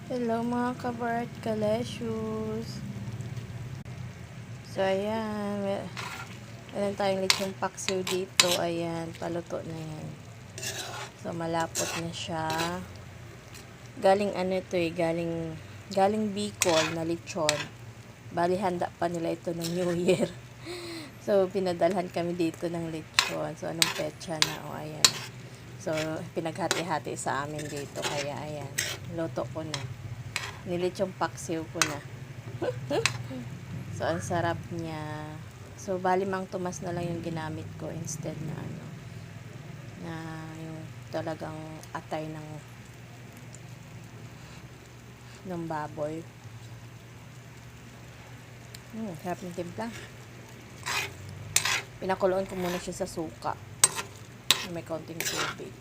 Hello mga kabart kaleshus. So ayan, meron tayong lechong paksiw dito. Ayan, paluto na yan. So malapot na siya. Galing ano ito galing Bicol na lechon. Bali handa pa nila ito ng New Year. So pinadalhan kami dito ng lechon. So anong petsa na? O ayan. So pinaghati-hati sa amin dito. Kaya ayan, luto ko na. Nilechong paksiw ko na. So, ang sarap niya. So, bali mang tumas na lang yung ginamit ko instead na na yung talagang atay ng baboy. Sarap ng timpla. Pinakuloan ko muna siya sa suka. May konting tubig.